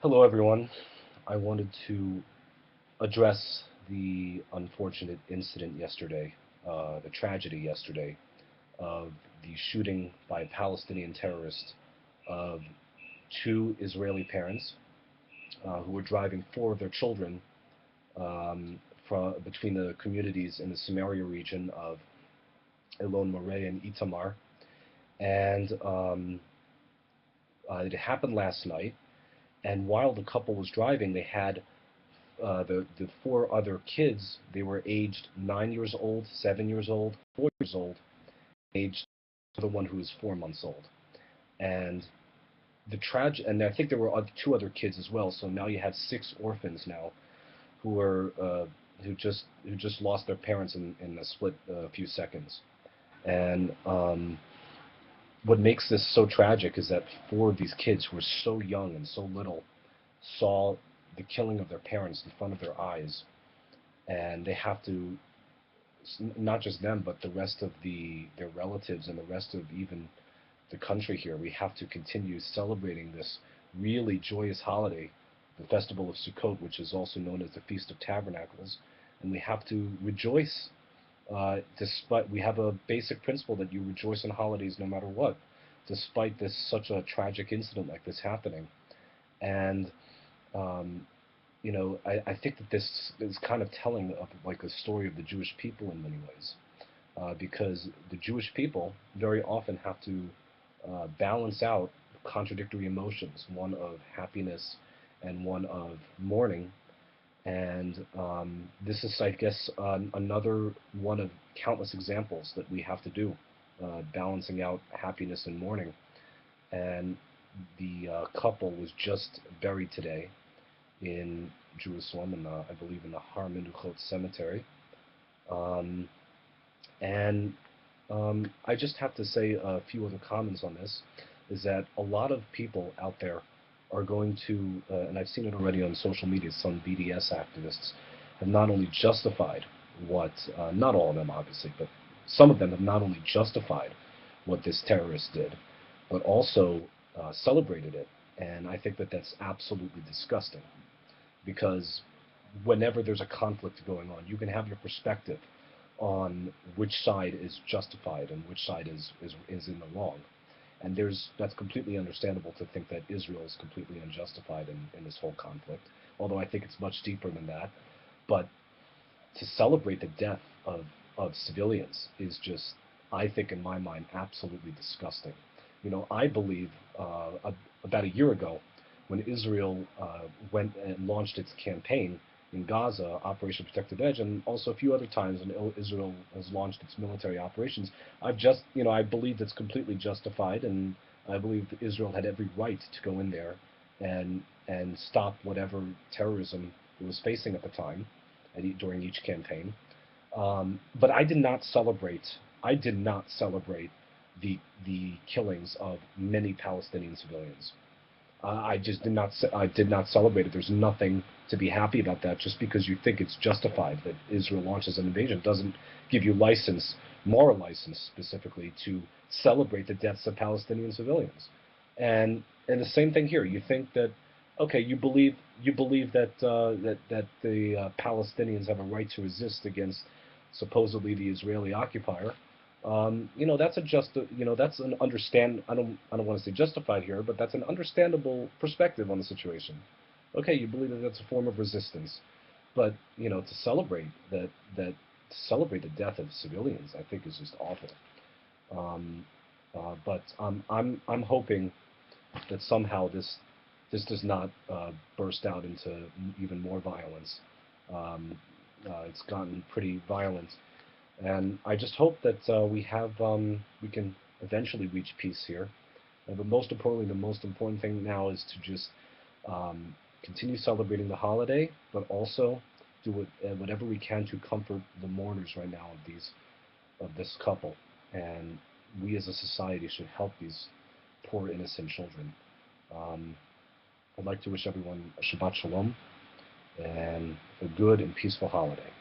Hello, everyone. I wanted to address the unfortunate incident yesterday, the tragedy yesterday of the shooting by a Palestinian terrorist of two Israeli parents who were driving four of their children between the communities in the Samaria region of Elon Moreh and Itamar. And it happened last night. And while the couple was driving, they had the four other kids. They were aged 9 years old, 7 years old, 4 years old, aged the one who was 4 months old. And and I think there were two other kids as well. So now you have six orphans now who are who just lost their parents in a split few seconds. And what makes this so tragic is that four of these kids who were so young and so little saw the killing of their parents in front of their eyes, and they have to, not just them, but the rest of their relatives and the rest of even the country here, we have to continue celebrating this really joyous holiday, the festival of Sukkot, which is also known as the Feast of Tabernacles, and we have to rejoice. Despite we have a basic principle that you rejoice on holidays no matter what, despite this such a tragic incident like this happening. And I think that this is kind of telling of like a story of the Jewish people in many ways, because the Jewish people very often have to balance out contradictory emotions, one of happiness and one of mourning. And this is, I guess, another one of countless examples that we have to do, balancing out happiness and mourning. And the couple was just buried today in Jerusalem, I believe in the Har Menuchot cemetery. Um, and I just have to say a few other comments on this, is that a lot of people out there are going to, and I've seen it already on social media, some BDS activists have not only justified what, not all of them obviously, but some of them have not only justified what this terrorist did, but also celebrated it. And I think that that's absolutely disgusting, because whenever there's a conflict going on, you can have your perspective on which side is justified and which side is in the wrong. And that's completely understandable to think that Israel is completely unjustified in this whole conflict, although I think it's much deeper than that. But to celebrate the death of civilians is just, I think in my mind, absolutely disgusting. I believe about a year ago, when Israel went and launched its campaign in Gaza, Operation Protective Edge, and also a few other times when Israel has launched its military operations, I believe that's completely justified, and I believe that Israel had every right to go in there and stop whatever terrorism it was facing at the time, during each campaign. But I did not celebrate. I did not celebrate the killings of many Palestinian civilians. I just did not. I did not celebrate it. There's nothing to be happy about that. Just because you think it's justified that Israel launches an invasion doesn't give you license, moral license specifically, to celebrate the deaths of Palestinian civilians. And the same thing here. You think that, okay, you believe that that the Palestinians have a right to resist against supposedly the Israeli occupier. That's that's an understand. I don't want to say justified here, but that's an understandable perspective on the situation. Okay, you believe that that's a form of resistance, but to celebrate to celebrate the death of civilians, I think is just awful. But I'm hoping that somehow this does not burst out into even more violence. It's gotten pretty violent, and I just hope that we can eventually reach peace here. But most importantly, the most important thing now is to just continue celebrating the holiday, but also do whatever we can to comfort the mourners right now of this couple. And we as a society should help these poor innocent children. Um, I'd like to wish everyone a Shabbat Shalom and a good and peaceful holiday.